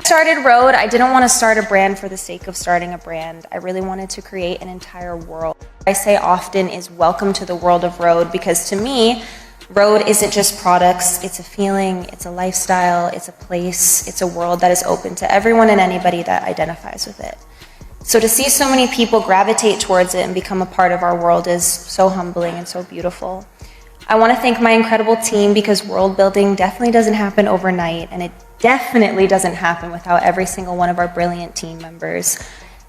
Started Rhode, I didn't want to start a brand for the sake of starting a brand. I really wanted to create an entire world. What I say often is welcome to the world of Rhode, because to me, Rhode isn't just products, it's a feeling, it's a lifestyle, it's a place, it's a world that is open to everyone and anybody that identifies with it. So to see so many people gravitate towards it and become a part of our world is so humbling and so beautiful. I want to thank my incredible team, because world building definitely doesn't happen overnight, and it definitely doesn't happen without every single one of our brilliant team members.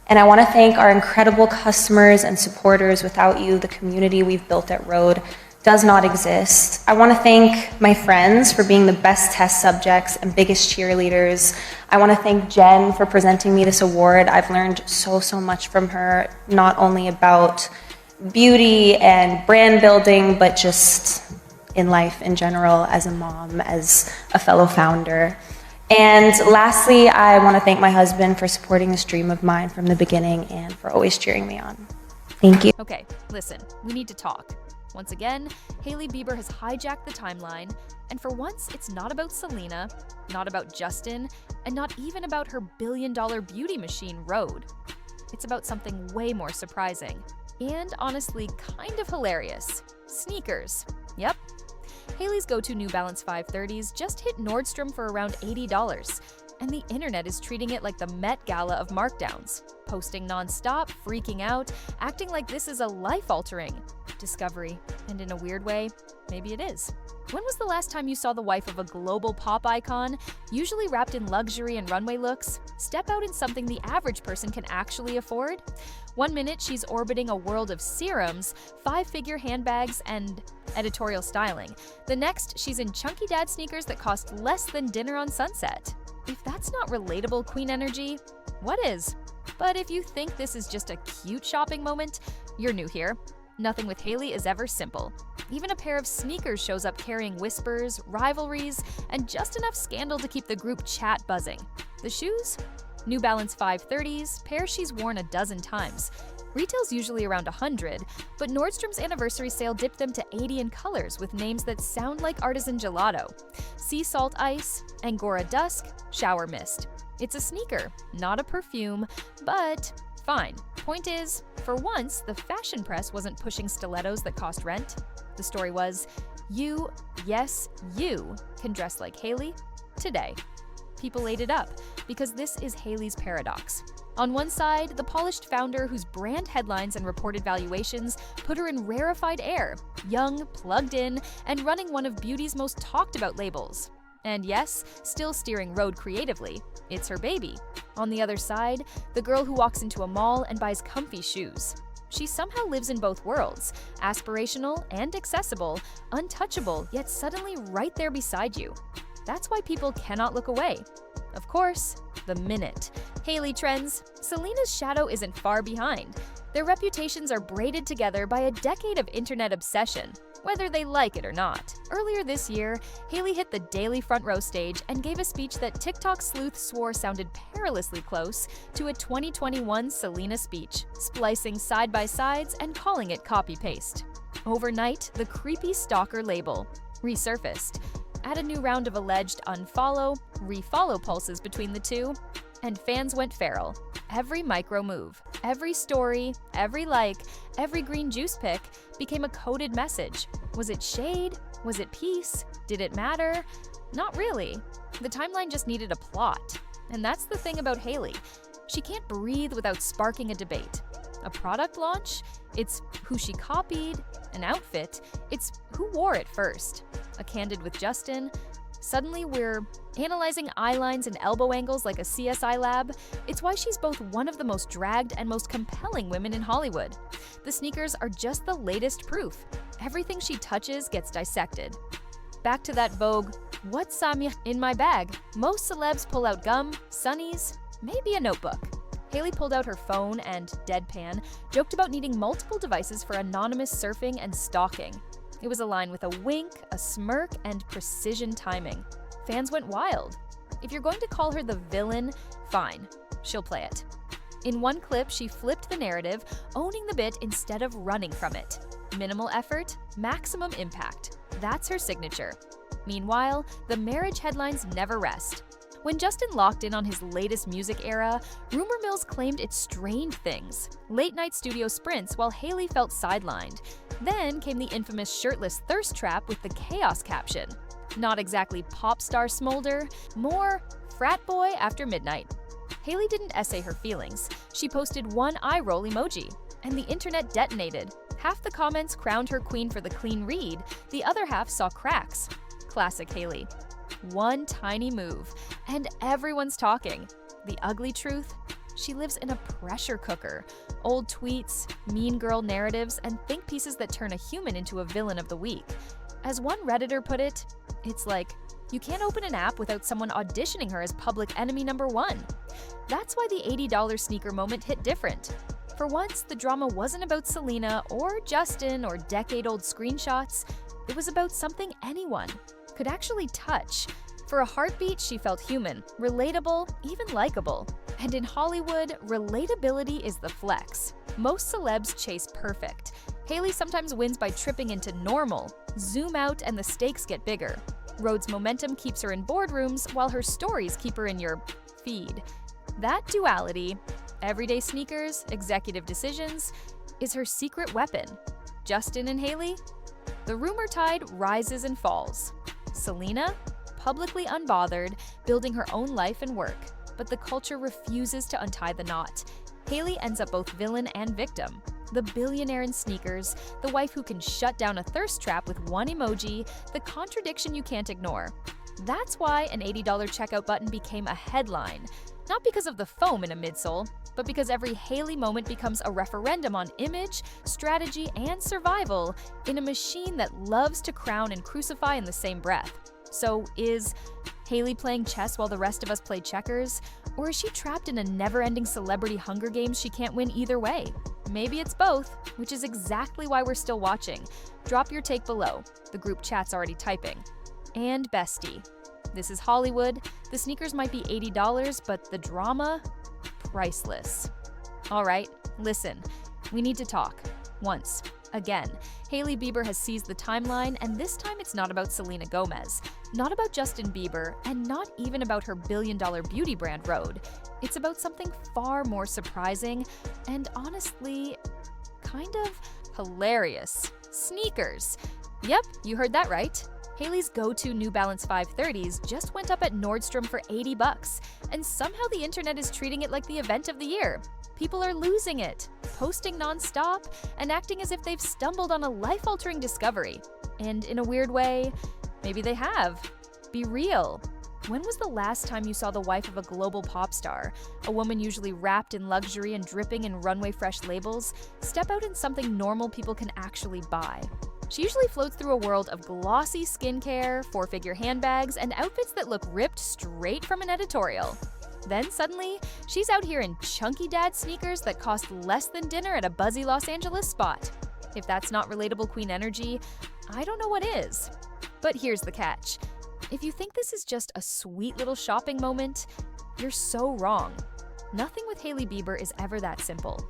And I want to thank our incredible customers and supporters. Without you, the community we've built at Rhode does not exist. I want to thank my friends for being the best test subjects and biggest cheerleaders. I want to thank Jen for presenting me this award. I've learned so much from her, not only about beauty and brand building, but just in life in general, as a mom, as a fellow founder. And lastly, I want to thank my husband for supporting this dream of mine from the beginning and for always cheering me on. Thank you. Okay, listen, we need to talk. Once again, Hailey Bieber has hijacked the timeline, and for once, it's not about Selena, not about Justin, and not even about her billion-dollar beauty machine, Rhode. It's about something way more surprising, and honestly, kind of hilarious. Sneakers. Yep. Hailey's go-to New Balance 530s just hit Nordstrom for around $80, and the internet is treating it like the Met Gala of markdowns, posting non-stop, freaking out, acting like this is a life-altering discovery, and in a weird way, maybe it is. When was the last time you saw the wife of a global pop icon, usually wrapped in luxury and runway looks, step out in something the average person can actually afford? One minute she's orbiting a world of serums, five-figure handbags, and editorial styling. The next, she's in chunky dad sneakers that cost less than dinner on Sunset. If that's not relatable queen energy, what is? But if you think this is just a cute shopping moment, you're new here. Nothing with Hailey is ever simple. Even a pair of sneakers shows up carrying whispers, rivalries, and just enough scandal to keep the group chat buzzing. The shoes? New Balance 530s, pairs she's worn a dozen times. Retail's usually around $100, but Nordstrom's anniversary sale dipped them to $80 in colors with names that sound like artisan gelato. Sea Salt Ice, Angora Dusk, Shower Mist. It's a sneaker, not a perfume, but fine. Point is, for once, the fashion press wasn't pushing stilettos that cost rent. The story was, you, yes, you, can dress like Hailey today. People ate it up, because this is Hailey's paradox. On one side, the polished founder whose brand headlines and reported valuations put her in rarefied air, young, plugged in, and running one of beauty's most talked about labels. And yes, still steering Rhode creatively, it's her baby. On the other side, the girl who walks into a mall and buys comfy shoes. She somehow lives in both worlds, aspirational and accessible, untouchable, yet suddenly right there beside you. That's why people cannot look away. Of course, the minute Hailey trends, Selena's shadow isn't far behind. Their reputations are braided together by a decade of internet obsession, whether they like it or not. Earlier this year, Hailey hit the Daily Front Row stage and gave a speech that TikTok sleuth swore sounded perilously close to a 2021 Selena speech, splicing side-by-sides and calling it copy-paste. Overnight, the creepy stalker label resurfaced. Add a new round of alleged unfollow, refollow pulses between the two, and fans went feral. Every micro move, every story, every like, every green juice pick became a coded message. Was it shade? Was it peace? Did it matter? Not really. The timeline just needed a plot. And that's the thing about Hailey. She can't breathe without sparking a debate. A product launch? It's who she copied. An outfit? It's who wore it first. A candid with Justin? Suddenly we're analyzing eye lines and elbow angles like a CSI lab. It's why she's both one of the most dragged and most compelling women in Hollywood. The sneakers are just the latest proof. Everything she touches gets dissected. Back to that Vogue, what's Samir in my bag? Most celebs pull out gum, sunnies, maybe a notebook. Hailey pulled out her phone and, deadpan, joked about needing multiple devices for anonymous surfing and stalking. It was a line with a wink, a smirk, and precision timing. Fans went wild. If you're going to call her the villain, fine, she'll play it. In one clip, she flipped the narrative, owning the bit instead of running from it. Minimal effort, maximum impact. That's her signature. Meanwhile, the marriage headlines never rest. When Justin locked in on his latest music era, rumor mills claimed it strained things. Late-night studio sprints while Hailey felt sidelined. Then came the infamous shirtless thirst trap with the chaos caption. Not exactly pop star smolder, more frat boy after midnight. Hailey didn't essay her feelings. She posted one eye roll emoji, and the internet detonated. Half the comments crowned her queen for the clean read, the other half saw cracks. Classic Hailey. One tiny move, and everyone's talking. The ugly truth? She lives in a pressure cooker. Old tweets, mean girl narratives, and think pieces that turn a human into a villain of the week. As one Redditor put it, it's like, you can't open an app without someone auditioning her as public enemy number one. That's why the $80 sneaker moment hit different. For once, the drama wasn't about Selena or Justin or decade-old screenshots. It was about something anyone could actually touch. For a heartbeat, she felt human, relatable, even likable. And in Hollywood, relatability is the flex. Most celebs chase perfect. Hailey sometimes wins by tripping into normal. Zoom out and the stakes get bigger. Rhode's momentum keeps her in boardrooms while her stories keep her in your feed. That duality, everyday sneakers, executive decisions, is her secret weapon. Justin and Hailey? The rumor tide rises and falls. Selena? Publicly unbothered, building her own life and work. But the culture refuses to untie the knot. Hailey ends up both villain and victim. The billionaire in sneakers, the wife who can shut down a thirst trap with one emoji, the contradiction you can't ignore. That's why an $80 checkout button became a headline. Not because of the foam in a midsole, but because every Hailey moment becomes a referendum on image, strategy, and survival in a machine that loves to crown and crucify in the same breath. So is Hailey playing chess while the rest of us play checkers? Or is she trapped in a never-ending celebrity Hunger Games she can't win either way? Maybe it's both, which is exactly why we're still watching. Drop your take below. The group chat's already typing. And bestie. This is Hollywood. The sneakers might be $80, but the drama? Priceless. All right, listen. We need to talk. Once. Again. Hailey Bieber has seized the timeline, and this time it's not about Selena Gomez, not about Justin Bieber, and not even about her billion-dollar beauty brand Rhode. It's about something far more surprising and honestly, kind of hilarious. Sneakers. Yep, you heard that right. Hailey's go-to New Balance 530s just went up at Nordstrom for $80, and somehow the internet is treating it like the event of the year. People are losing it, posting non-stop, and acting as if they've stumbled on a life-altering discovery. And in a weird way, maybe they have. Be real. When was the last time you saw the wife of a global pop star, a woman usually wrapped in luxury and dripping in runway fresh labels, step out in something normal people can actually buy? She usually floats through a world of glossy skincare, four-figure handbags, and outfits that look ripped straight from an editorial. Then suddenly, she's out here in chunky dad sneakers that cost less than dinner at a buzzy Los Angeles spot. If that's not relatable queen energy, I don't know what is. But here's the catch. If you think this is just a sweet little shopping moment, you're so wrong. Nothing with Hailey Bieber is ever that simple.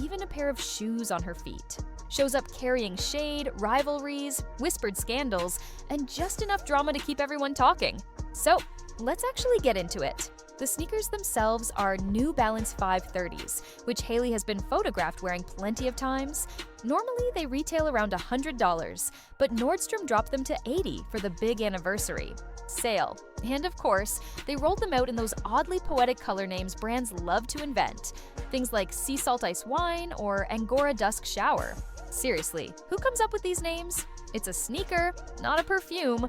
Even a pair of shoes on her feet shows up carrying shade, rivalries, whispered scandals, and just enough drama to keep everyone talking. So, let's actually get into it. The sneakers themselves are New Balance 530s, which Hailey has been photographed wearing plenty of times. Normally, they retail around $100, but Nordstrom dropped them to $80 for the big anniversary sale. And of course, they rolled them out in those oddly poetic color names brands love to invent. Things like Sea Salt Ice Wine or Angora Dusk Shower. Seriously, who comes up with these names? It's a sneaker, not a perfume.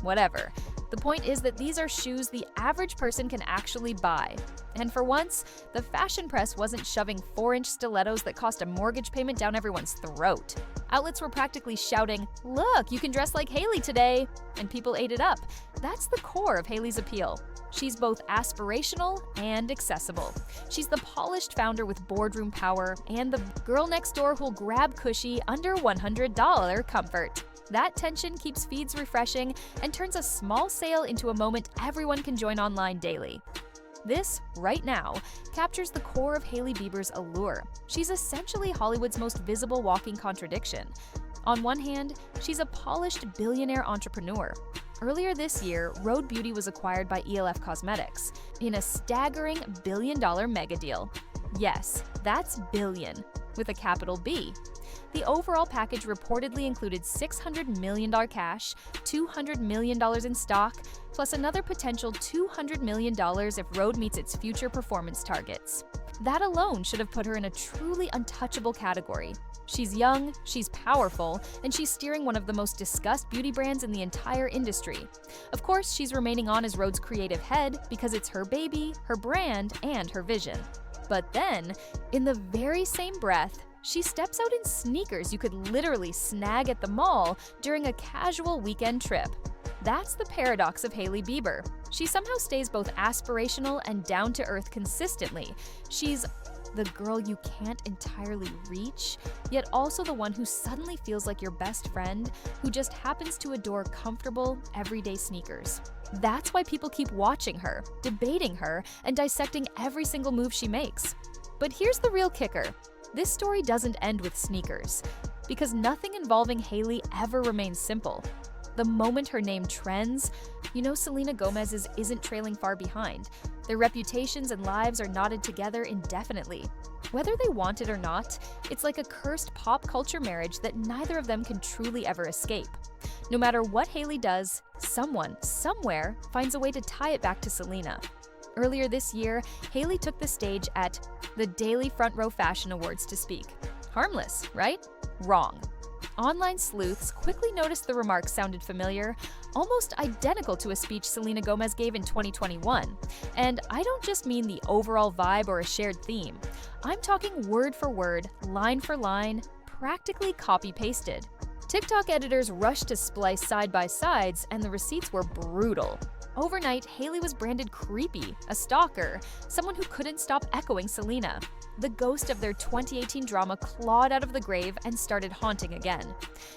Whatever. The point is that these are shoes the average person can actually buy. And for once, the fashion press wasn't shoving 4-inch stilettos that cost a mortgage payment down everyone's throat. Outlets were practically shouting, "Look, you can dress like Hailey today!" And people ate it up. That's the core of Hailey's appeal. She's both aspirational and accessible. She's the polished founder with boardroom power and the girl next door who'll grab cushy under $100 comfort. That tension keeps feeds refreshing and turns a small sale into a moment everyone can join online daily. This, right now, captures the core of Hailey Bieber's allure. She's essentially Hollywood's most visible walking contradiction. On one hand, she's a polished billionaire entrepreneur. Earlier this year, Rhode Beauty was acquired by ELF Cosmetics in a staggering billion-dollar mega deal. Yes, that's billion, with a capital B. The overall package reportedly included $600 million cash, $200 million in stock, plus another potential $200 million if Rhode meets its future performance targets. That alone should have put her in a truly untouchable category. She's young, she's powerful, and she's steering one of the most discussed beauty brands in the entire industry. Of course, she's remaining on as Rhode's creative head because it's her baby, her brand, and her vision. But then, in the very same breath, she steps out in sneakers you could literally snag at the mall during a casual weekend trip. That's the paradox of Hailey Bieber. She somehow stays both aspirational and down-to-earth consistently. She's the girl you can't entirely reach, yet also the one who suddenly feels like your best friend who just happens to adore comfortable, everyday sneakers. That's why people keep watching her, debating her, and dissecting every single move she makes. But here's the real kicker. This story doesn't end with sneakers, because nothing involving Hailey ever remains simple. The moment her name trends, you know Selena Gomez's isn't trailing far behind. Their reputations and lives are knotted together indefinitely. Whether they want it or not, it's like a cursed pop culture marriage that neither of them can truly ever escape. No matter what Hailey does, someone, somewhere, finds a way to tie it back to Selena. Earlier this year, Hailey took the stage at the Daily Front Row Fashion Awards to speak. Harmless, right? Wrong. Online sleuths quickly noticed the remarks sounded familiar, almost identical to a speech Selena Gomez gave in 2021. And I don't just mean the overall vibe or a shared theme. I'm talking word for word, line for line, practically copy-pasted. TikTok editors rushed to splice side-by-sides, and the receipts were brutal. Overnight, Hailey was branded creepy, a stalker, someone who couldn't stop echoing Selena. The ghost of their 2018 drama clawed out of the grave and started haunting again.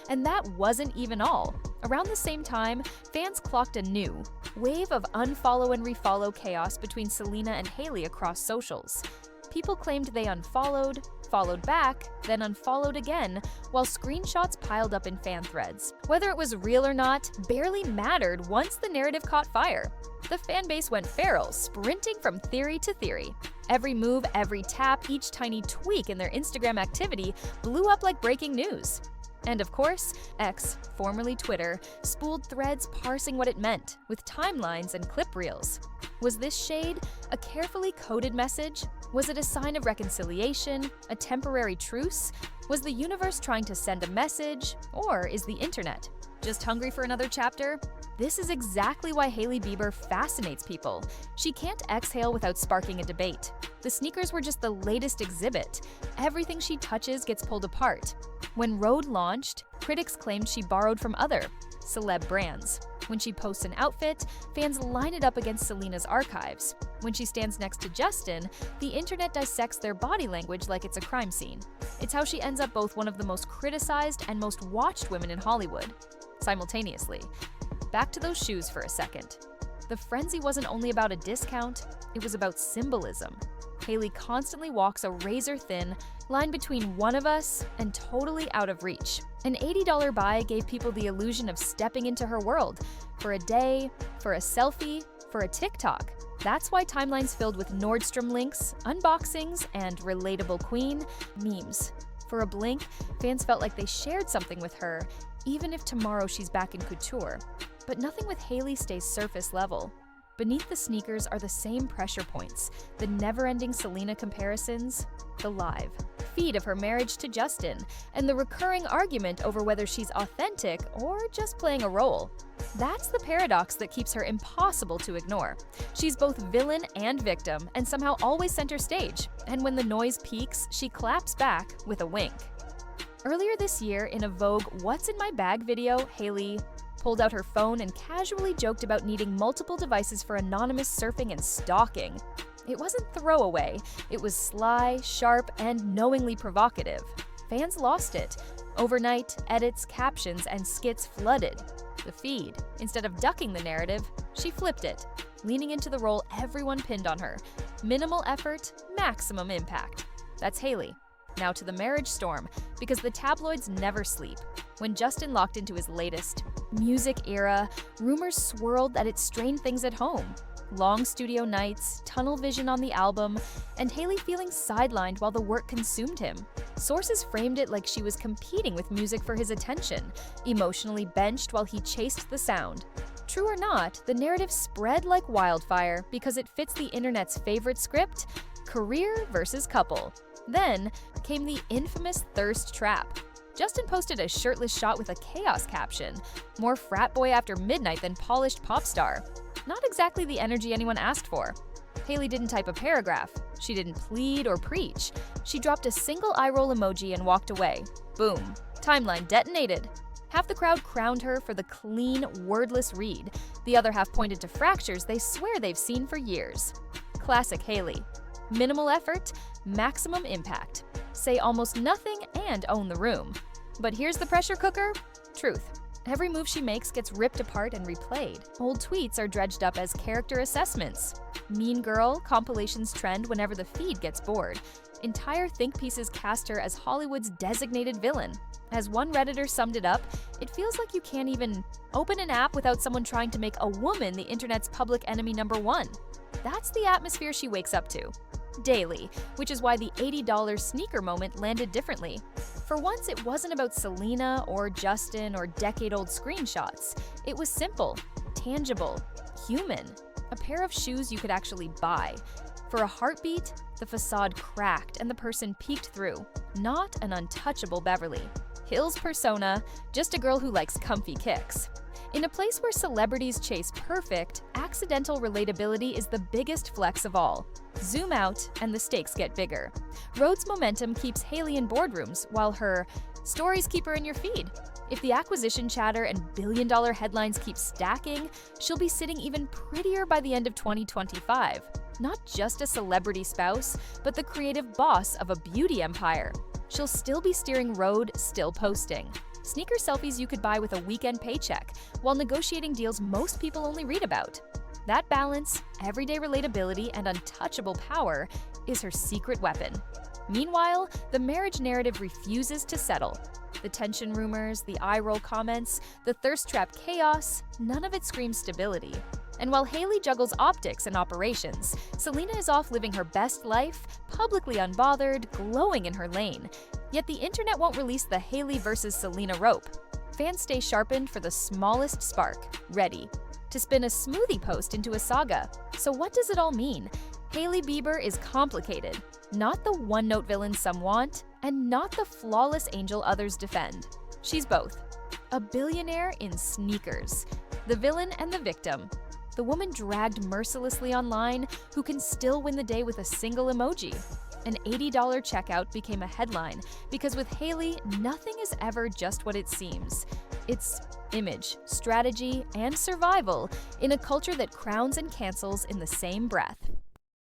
And that wasn't even all. Around the same time, fans clocked a new wave of unfollow and refollow chaos between Selena and Hailey across socials. People claimed they unfollowed, followed back, then unfollowed again, while screenshots piled up in fan threads. Whether it was real or not barely mattered once the narrative caught fire. The fan base went feral, sprinting from theory to theory. Every move, every tap, each tiny tweak in their Instagram activity blew up like breaking news. And of course, X, formerly Twitter, spooled threads parsing what it meant, with timelines and clip reels. Was this shade a carefully coded message? Was it a sign of reconciliation, a temporary truce? Was the universe trying to send a message? Or is the internet just hungry for another chapter? This is exactly why Hailey Bieber fascinates people. She can't exhale without sparking a debate. The sneakers were just the latest exhibit. Everything she touches gets pulled apart. When Rhode launched, critics claimed she borrowed from other celeb brands. When she posts an outfit, fans line it up against Selena's archives. When she stands next to Justin, the internet dissects their body language like it's a crime scene. It's how she ends up both one of the most criticized and most watched women in Hollywood, simultaneously. Back to those shoes for a second. The frenzy wasn't only about a discount, it was about symbolism. Hailey constantly walks a razor-thin line between one of us and totally out of reach. An $80 buy gave people the illusion of stepping into her world for a day, for a selfie, for a TikTok. That's why timelines filled with Nordstrom links, unboxings, and relatable queen memes. For a blink, fans felt like they shared something with her, even if tomorrow she's back in couture. But nothing with Hailey stays surface level. Beneath the sneakers are the same pressure points, the never-ending Selena comparisons, the live feed of her marriage to Justin, and the recurring argument over whether she's authentic or just playing a role. That's the paradox that keeps her impossible to ignore. She's both villain and victim, and somehow always center stage. And when the noise peaks, she claps back with a wink. Earlier this year, in a Vogue What's in My Bag video, Hailey pulled out her phone and casually joked about needing multiple devices for anonymous surfing and stalking. It wasn't throwaway, it was sly, sharp, and knowingly provocative. Fans lost it. Overnight, edits, captions, and skits flooded the feed. Instead of ducking the narrative, she flipped it, leaning into the role everyone pinned on her. Minimal effort, maximum impact. That's Hailey. Now to the marriage storm, because the tabloids never sleep. When Justin locked into his latest music era, rumors swirled that it strained things at home. Long studio nights, tunnel vision on the album, and Hailey feeling sidelined while the work consumed him. Sources framed it like she was competing with music for his attention, emotionally benched while he chased the sound. True or not, the narrative spread like wildfire because it fits the internet's favorite script: career versus couple. Then came the infamous thirst trap. Justin posted a shirtless shot with a chaos caption: "More frat boy after midnight than polished pop star." Not exactly the energy anyone asked for. Hailey didn't type a paragraph. She didn't plead or preach. She dropped a single eye roll emoji and walked away. Boom. Timeline detonated. Half the crowd crowned her for the clean, wordless read. The other half pointed to fractures they swear they've seen for years. Classic Hailey. Minimal effort, maximum impact. Say almost nothing and own the room. But here's the pressure cooker: truth. Every move she makes gets ripped apart and replayed. Old tweets are dredged up as character assessments. Mean Girl compilations trend whenever the feed gets bored. Entire think pieces cast her as Hollywood's designated villain. As one Redditor summed it up, it feels like you can't even open an app without someone trying to make a woman the internet's public enemy #1. That's the atmosphere she wakes up to. Daily, which is why the $80 sneaker moment landed differently. For once, it wasn't about Selena or Justin or decade-old screenshots. It was simple, tangible, human. A pair of shoes you could actually buy. For a heartbeat, the facade cracked and the person peeked through. Not an untouchable Beverly Hills persona, just a girl who likes comfy kicks. In a place where celebrities chase perfect, accidental relatability is the biggest flex of all. Zoom out, and the stakes get bigger. Rhode's momentum keeps Hailey in boardrooms, while her stories keep her in your feed. If the acquisition chatter and billion-dollar headlines keep stacking, she'll be sitting even prettier by the end of 2025. Not just a celebrity spouse, but the creative boss of a beauty empire. She'll still be steering Rhode, still posting. Sneaker selfies you could buy with a weekend paycheck, while negotiating deals most people only read about. That balance, everyday relatability, and untouchable power is her secret weapon. Meanwhile, the marriage narrative refuses to settle. The tension rumors, the eye-roll comments, the thirst trap chaos, none of it screams stability. And while Hailey juggles optics and operations, Selena is off living her best life, publicly unbothered, glowing in her lane. Yet the internet won't release the Hailey versus Selena rope. Fans stay sharpened for the smallest spark, ready to spin a smoothie post into a saga. So what does it all mean? Hailey Bieber is complicated, not the one-note villain some want, and not the flawless angel others defend. She's both. A billionaire in sneakers, the villain and the victim. The woman dragged mercilessly online who can still win the day with a single emoji. An $80 checkout became a headline because with Hailey, nothing is ever just what it seems. It's image, strategy, and survival in a culture that crowns and cancels in the same breath.